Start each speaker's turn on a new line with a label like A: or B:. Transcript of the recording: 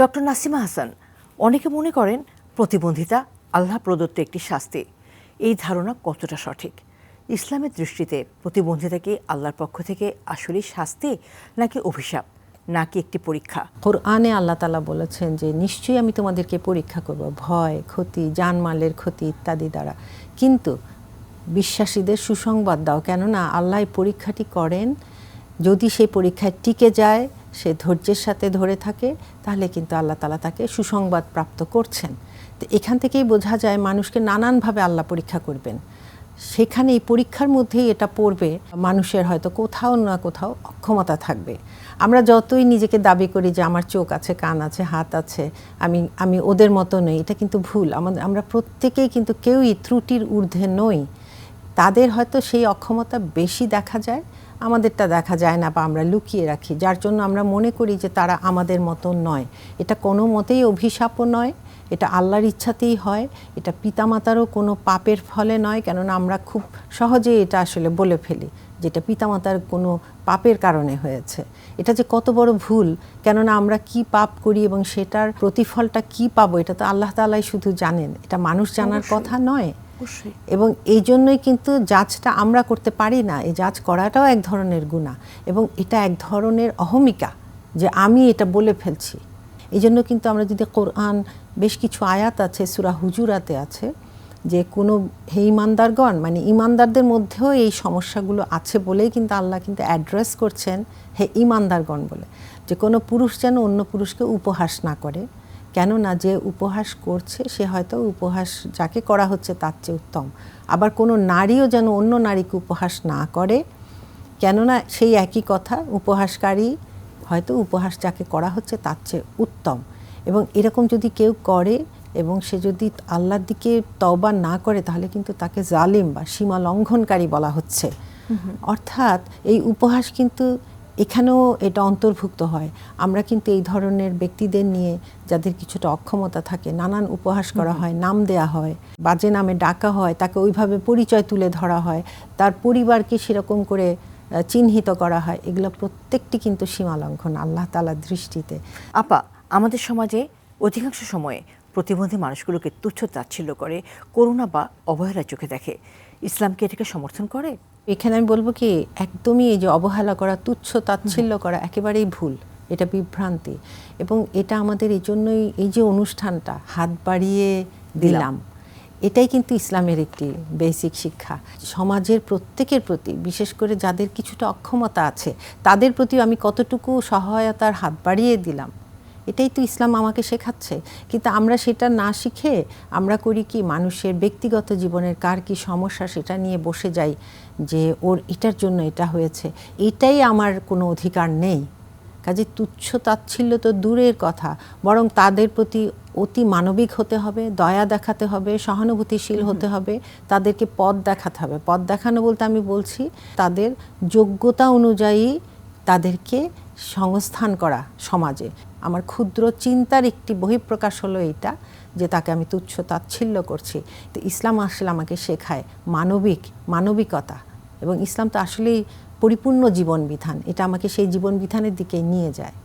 A: Doctor Nasima Hasan, অনেকে মনে করেন প্রতিবন্ধিতা আল্লাহ প্রদত্ত একটি শাস্তি। এই ধারণা কতটা সঠিক? ইসলামের দৃষ্টিতে প্রতিবন্ধিতা কি আল্লাহর পক্ষ থেকে আসলেই শাস্তি, নাকি অভিশাপ, নাকি একটি পরীক্ষা?
B: কোরআনে আল্লাহ তাআলা বলেছেন যে নিশ্চয়ই আমি তোমাদেরকে পরীক্ষা করব, ভয়, ক্ষতি, জানমালের ক্ষতি ইত্যাদি দ্বারা, কিন্তু বিশ্বাসীদের সুসংবাদ দাও, কেননা আল্লাহ পরীক্ষাটি করেন। যদি সেই পরীক্ষায় টিকে যায়, সে ধৈর্যের সাথে ধরে থাকে, তাহলে কিন্তু আল্লাহ তাআলা তাকে সুসংবাদ প্রাপ্ত করছেন। তো এখান থেকেই বোঝা যায় মানুষকে নানানভাবে আল্লাহ পরীক্ষা করবেন। সেখানে এই পরীক্ষার মধ্যেই এটা পড়বে, মানুষের হয়তো কোথাও না কোথাও অক্ষমতা থাকবে। আমরা যতই নিজেকে দাবি করি যে আমার চোখ আছে, কান আছে, হাত আছে, আমি ওদের মতো নই, এটা কিন্তু ভুল। আমরা প্রত্যেকেই কিন্তু কেউই ত্রুটির ঊর্ধ্বে নই। তাদের হয়তো সেই অক্ষমতা বেশি দেখা যায়, আমাদেরটা দেখা যায় না, বা আমরা লুকিয়ে রাখি, যার জন্য আমরা মনে করি যে তারা আমাদের মতো নয়। এটা কোনো মতেই অভিশাপও নয়, এটা আল্লাহর ইচ্ছাতেই হয়। এটা পিতামাতারও কোনো পাপের ফলে নয়, কেননা আমরা খুব সহজেই এটা আসলে বলে ফেলি যেটা পিতামাতার কোনো পাপের কারণে হয়েছে। এটা যে কত বড় ভুল, কেননা আমরা কি পাপ করি এবং সেটার প্রতিফলটা কি পাবো, এটা তো আল্লাহ তাআলাই শুধু জানেন, এটা মানুষ জানার কথা নয়। এবং এই জন্যই কিন্তু জাজটা আমরা করতে পারি না। এই জাজ করাটাও এক ধরনের গুনাহ, এবং এটা এক ধরনের অহমিকা যে আমি এটা বলে ফেলছি। এই জন্য কিন্তু আমরা যদি কোরআন বেশ কিছু আয়াত আছে, সূরা হুজুরাতে আছে যে কোনো হে ঈমানদারগণ, মানে ঈমানদারদের মধ্যেও এই সমস্যাগুলো আছে বলেই কিন্তু আল্লাহ কিন্তু অ্যাড্রেস করছেন হে ঈমানদারগণ বলে, যে কোনো পুরুষ যেন অন্য পুরুষকে উপহাস না করে, কেননা যে উপহাস করছে সে হয়তো উপহাস যাকে করা হচ্ছে তার চেয়ে উত্তম। আবার কোনো নারীও যেন অন্য নারীকে উপহাস না করে, কেননা সেই একই কথা, উপহাসকারী হয়তো উপহাস যাকে করা হচ্ছে তার চেয়ে উত্তম। এবং এরকম যদি কেউ করে এবং সে যদি আল্লাহর দিকে তওবা না করে, তাহলে কিন্তু তাকে জালিম বা সীমা লঙ্ঘনকারী বলা হচ্ছে। অর্থাৎ এই উপহাস কিন্তু এখানেও এটা অন্তর্ভুক্ত হয়। আমরা কিন্তু এই ধরনের ব্যক্তিদের নিয়ে, যাদের কিছুটা অক্ষমতা থাকে, নানান উপহাস করা হয়, নাম দেয়া হয়, বাজে নামে ডাকা হয়, তাকে ওইভাবে পরিচয় তুলে ধরা হয়, তার পরিবারকে সেরকম করে চিহ্নিত করা হয়। এগুলো প্রত্যেকটি কিন্তু সীমালঙ্ঘন আল্লাহ তাআলার দৃষ্টিতে।
A: আপা, আমাদের সমাজে অধিকাংশ সময়ে প্রতিবন্ধী মানুষগুলোকে তুচ্ছ তাচ্ছিল্য করে, করুণা বা অবহেলার চোখে দেখে। ইসলাম কি এটাকে সমর্থন করে?
B: এখানে আমি বলবো কি, একদমই এই যে অবহেলা করা, তুচ্ছ তাচ্ছিল্য করা একেবারেই ভুল, এটা বিভ্রান্তি। এবং এটা আমাদের এই জন্যই, এই যে অনুষ্ঠানটা হাত বাড়িয়ে দিলাম, এটাই কিন্তু ইসলামের একটি বেসিক শিক্ষা। সমাজের প্রত্যেকের প্রতি, বিশেষ করে যাদের কিছুটা অক্ষমতা আছে, তাদের প্রতি আমি কতটুকু সহায়তার হাত বাড়িয়ে দিলাম, এটাই তো ইসলাম আমাকে শেখাচ্ছে। কিন্তু আমরা সেটা না শিখে আমরা করি কি, মানুষের ব্যক্তিগত জীবনের কার কি সমস্যা সেটা নিয়ে বসে যাই, যে ওর এটার জন্য এটা হয়েছে, এটাই আমার কোনো অধিকার নেই। কাজে তুচ্ছ তাচ্ছিল্য তো দূরের কথা, বরং তাদের প্রতি অতি মানবিক হতে হবে, দয়া দেখাতে হবে, সহানুভূতিশীল হতে হবে, তাদেরকে পথ দেখাতে হবে। পথ দেখানো বলতে আমি বলছি তাদের যোগ্যতা অনুযায়ী তাদেরকে সংস্থান করা সমাজে। আমার ক্ষুদ্র চিন্তার একটি বহিঃপ্রকাশ হলো এইটা, যে তাকে আমি তুচ্ছ তাচ্ছিল্য করছি। তো ইসলাম আসলে আমাকে শেখায় মানবিকতা, এবং ইসলাম তো আসলেই পরিপূর্ণ জীবন বিধান, এটা আমাকে সেই জীবন বিধানের দিকে নিয়ে যায়।